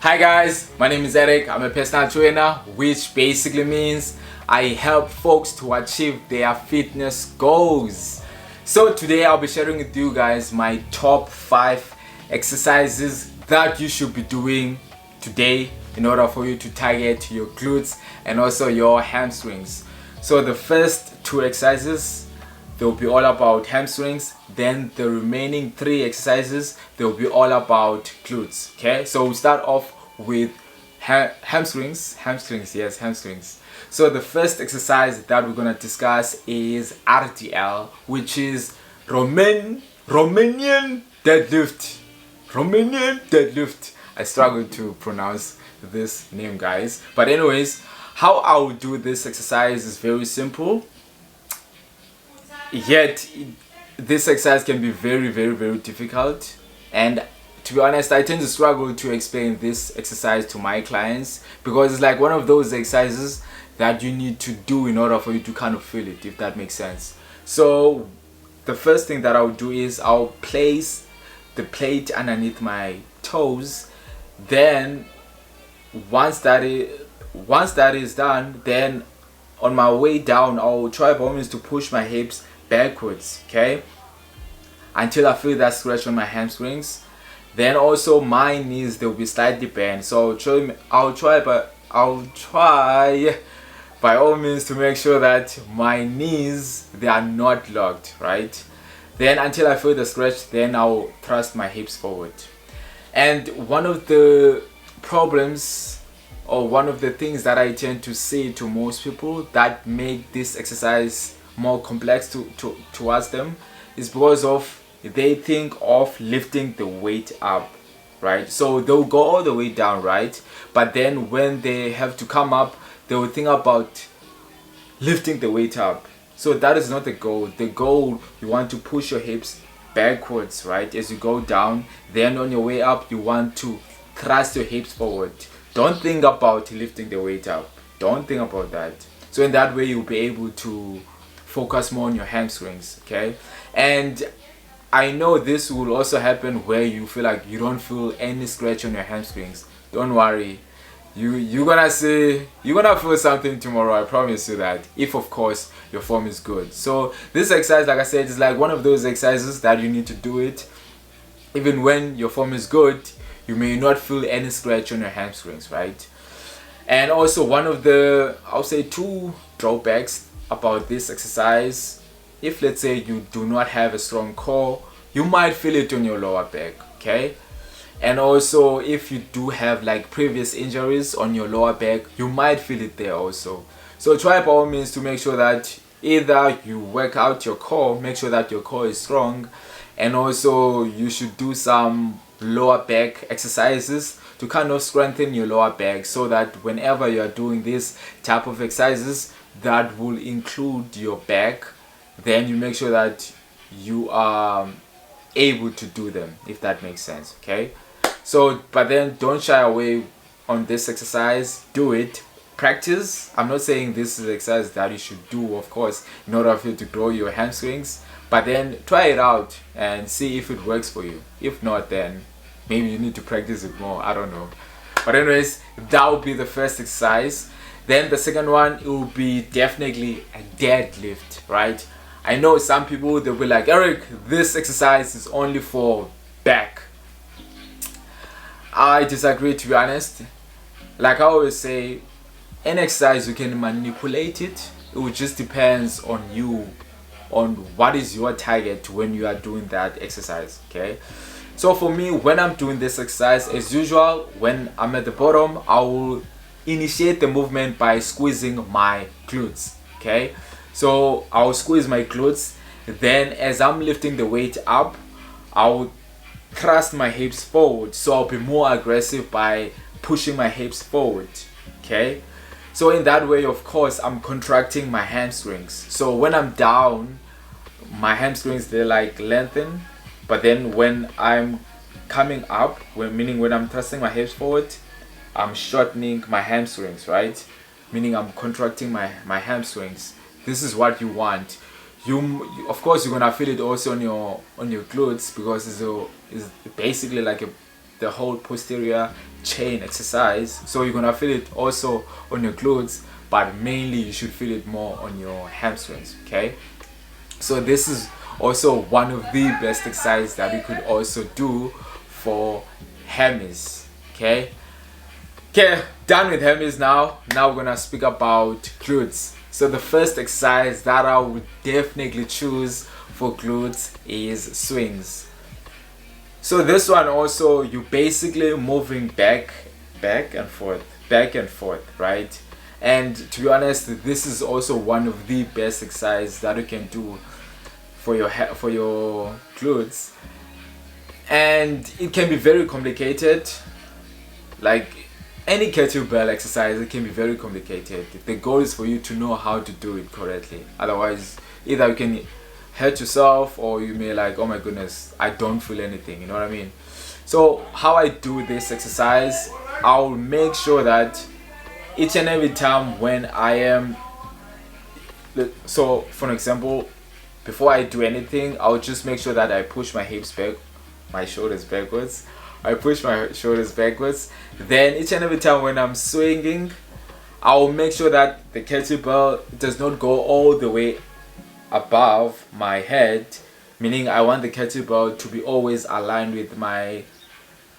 Hi guys, my name is Eric. I'm a personal trainer, which basically means I help folks to achieve their fitness goals. So today I'll be sharing with you guys my top 5 exercises that you should be doing today in order for you to target your glutes and also your hamstrings. So the first 2 exercises, they'll be all about hamstrings. Then the remaining 3 exercises, they'll be all about glutes. Okay, so we'll start off with hamstrings. So the first exercise that we're gonna discuss is RDL, which is Romanian Deadlift. Romanian Deadlift. I struggle to pronounce this name, guys. But anyways, how I will do this exercise is very simple. Yet this exercise can be very difficult, and to be honest, I tend to struggle to explain this exercise to my clients because it's like one of those exercises that you need to do in order for you to kind of feel it, if that makes sense. So the first thing that I'll do is I'll place the plate underneath my toes. Then once that is done, then on my way down I'll try by all means to push my hips backwards, okay, until I feel that stretch on my hamstrings. Then also my knees, they'll be slightly bent, so I'll try by all means to make sure that my knees, they are not locked, right? Then until I feel the stretch, then I'll thrust my hips forward. And one of the problems, or one of the things that I tend to say to most people that make this exercise more complex towards them, is because of they think of lifting the weight up, right? So they'll go all the way down, right? But then when they have to come up, they will think about lifting the weight up. So that is not the goal. The goal, you want to push your hips backwards, right, as you go down. Then on your way up, you want to thrust your hips forward. Don't think about lifting the weight up. Don't think about that. So in that way, you'll be able to focus more on your hamstrings, okay? And I know this will also happen where you feel like you don't feel any stretch on your hamstrings. Don't worry, you're gonna feel something tomorrow. I promise you that, if of course your form is good. So this exercise, like I said, is like one of those exercises that you need to do it even when your form is good. You may not feel any stretch on your hamstrings, right? And also one of the, I'll say, 2 drawbacks about this exercise, if let's say you do not have a strong core, you might feel it on your lower back, okay? And also if you do have like previous injuries on your lower back, you might feel it there also. So try by all means to make sure that either you work out your core, make sure that your core is strong, and also you should do some lower back exercises to kind of strengthen your lower back, so that whenever you are doing this type of exercises that will include your back, then you make sure that you are able to do them, if that makes sense, okay? So but then don't shy away on this exercise. Do it, practice. I'm not saying this is an exercise that you should do, of course, in order for you to grow your hamstrings, but then try it out and see if it works for you. If not, then maybe you need to practice it more, I don't know. But anyways, that will be the first exercise. Then the second one, it will be definitely a deadlift, right? I know some people, they'll be like, Eric, this exercise is only for back. I disagree, to be honest. Like I always say, any exercise you can manipulate it. It just depends on you, on what is your target when you are doing that exercise, okay? So for me, when I'm doing this exercise, as usual, when I'm at the bottom, I will initiate the movement by squeezing my glutes, okay? So I'll squeeze my glutes. Then as I'm lifting the weight up, I'll thrust my hips forward. So I'll be more aggressive by pushing my hips forward, okay? So in that way, of course, I'm contracting my hamstrings. So when I'm down, my hamstrings, they're like lengthen. But then when I'm coming up, meaning when I'm thrusting my hips forward, I'm shortening my hamstrings, right? Meaning I'm contracting my hamstrings. This is what you want. You of course you're gonna feel it also on your glutes, because it's basically like the whole posterior chain exercise, so you're gonna feel it also on your glutes, but mainly you should feel it more on your hamstrings. Okay, so this is also one of the best exercises that you could also do for hammies. Okay, done with hammies. Now we're gonna speak about glutes. So the first exercise that I would definitely choose for glutes is swings. So this one also, you basically moving back and forth, right? And to be honest, this is also one of the best exercises that you can do for your glutes, and it can be very complicated. Like any kettlebell exercise, it can be very complicated. The goal is for you to know how to do it correctly. Otherwise, either you can hurt yourself, or you may like, oh my goodness, I don't feel anything, you know what I mean? So how I do this exercise, I'll make sure that each and every time when I am, so for example, before I do anything, I'll just make sure that I push my hips back, my shoulders backwards. I push my shoulders backwards. Then each and every time when I'm swinging, I'll make sure that the kettlebell does not go all the way above my head, meaning I want the kettlebell to be always aligned with my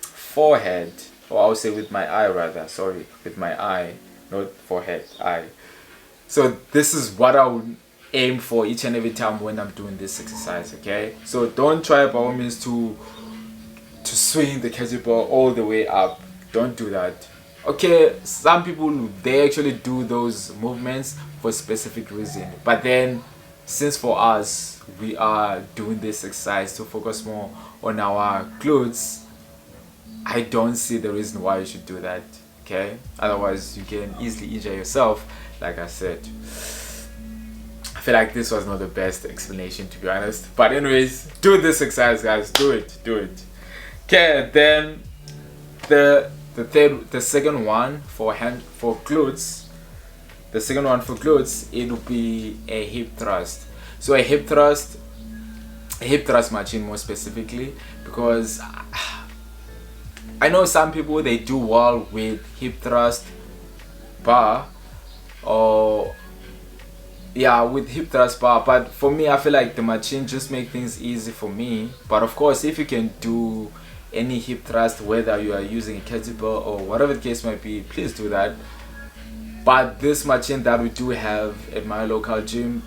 forehead, or I'll say with my eye rather, sorry, with my eye, not forehead, eye. So this is what I would aim for each and every time when I'm doing this exercise. Okay, so don't try by all means to swing the kettlebell all the way up. Don't do that. Okay, some people, they actually do those movements for a specific reason, but then since for us we are doing this exercise to focus more on our glutes, I don't see the reason why you should do that. Okay, otherwise you can easily injure yourself, like I said. I feel like this was not the best explanation, to be honest, but anyways, do this exercise, guys. Do it. Okay, then the second one for glutes, the second one for glutes, it will be a hip thrust. So a hip thrust machine more specifically, because I know some people, they do well with hip thrust bar, or with hip thrust bar, but for me, I feel like the machine just make things easy for me. But of course, if you can do any hip thrust, whether you are using a kettlebell or whatever the case might be, please do that. But this machine that we do have at my local gym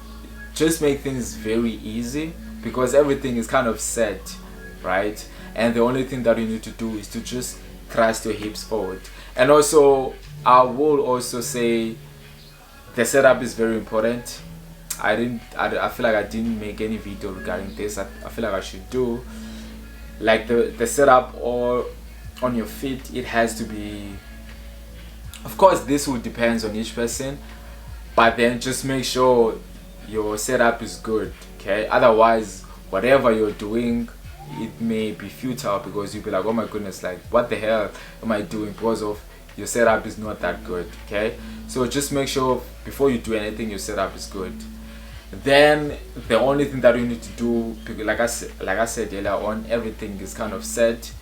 just make things very easy, because everything is kind of set, right? And the only thing that you need to do is to just thrust your hips forward. And also, I will also say the setup is very important. I feel like I didn't make any video regarding this. I feel like I should do. Like the setup or on your feet, it has to be, of course this will depends on each person, but then just make sure your setup is good. Okay, otherwise whatever you're doing, it may be futile, because you'll be like, oh my goodness, like what the hell am I doing, because of your setup is not that good. Okay, so just make sure before you do anything, your setup is good. Then the only thing that you need to do, like I said earlier on, everything is kind of set.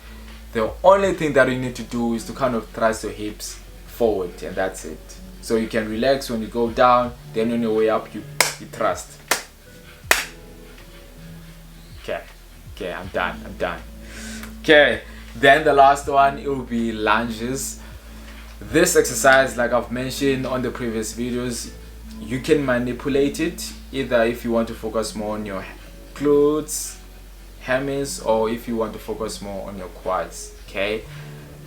The only thing that you need to do is to kind of thrust your hips forward, and that's it. So you can relax when you go down, then on your way up you thrust. Okay, I'm done. Okay, then the last one, it will be lunges. This exercise, like I've mentioned on the previous videos, you can manipulate it either if you want to focus more on your glutes, hammies, or if you want to focus more on your quads. Okay,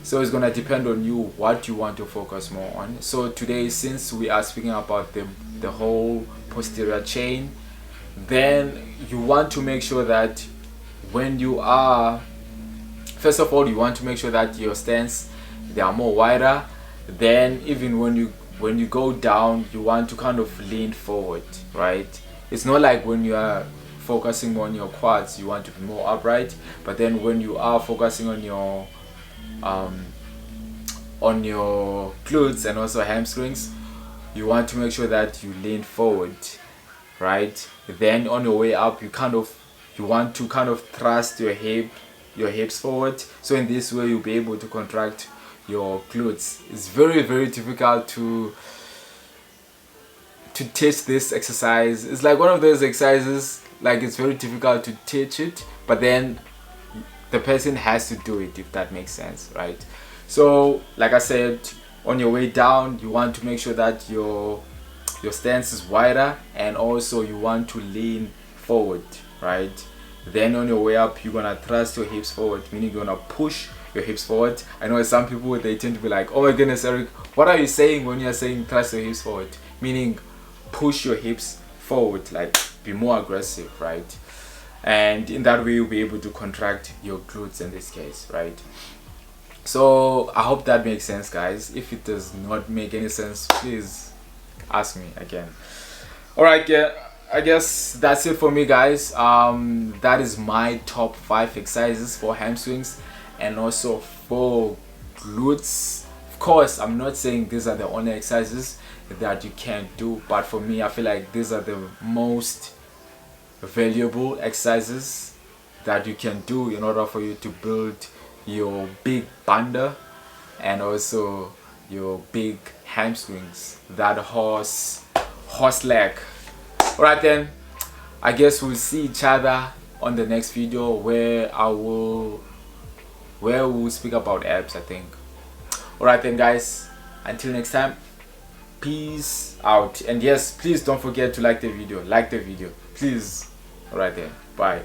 so it's gonna depend on you what you want to focus more on. So today, since we are speaking about the whole posterior chain, then you want to make sure that when you are, first of all, you want to make sure that your stance, they are more wider. Then even when you go down, you want to kind of lean forward, right? It's not like when you are focusing on your quads, you want to be more upright, but then when you are focusing on your glutes and also hamstrings, you want to make sure that you lean forward, right? Then on your way up, you want to thrust your hips forward, so in this way you'll be able to contract your glutes. It's very, very difficult to teach this exercise. It's like one of those exercises, like it's very difficult to teach it, but then the person has to do it, if that makes sense, right? So like I said, on your way down, you want to make sure that your stance is wider, and also you want to lean forward, right? Then on your way up, you're gonna thrust your hips forward, meaning you're gonna push your hips forward. I know some people, they tend to be like, oh my goodness, Eric, what are you saying when you're saying thrust your hips forward? Meaning push your hips forward, like be more aggressive, right? And in that way, you'll be able to contract your glutes in this case, right? So I hope that makes sense, guys. If it does not make any sense, please ask me again. All right, yeah, I guess that's it for me, guys. That is my top 5 exercises for hamstrings and also for glutes. Of course, I'm not saying these are the only exercises that you can do, but for me, I feel like these are the most valuable exercises that you can do in order for you to build your big bunda and also your big hamstrings, that horse leg. All right, then I guess we'll see each other on the next video where we'll speak about abs, I think. All right then, guys, until next time, peace out. And yes, please don't forget to like the video, please. All right then, bye.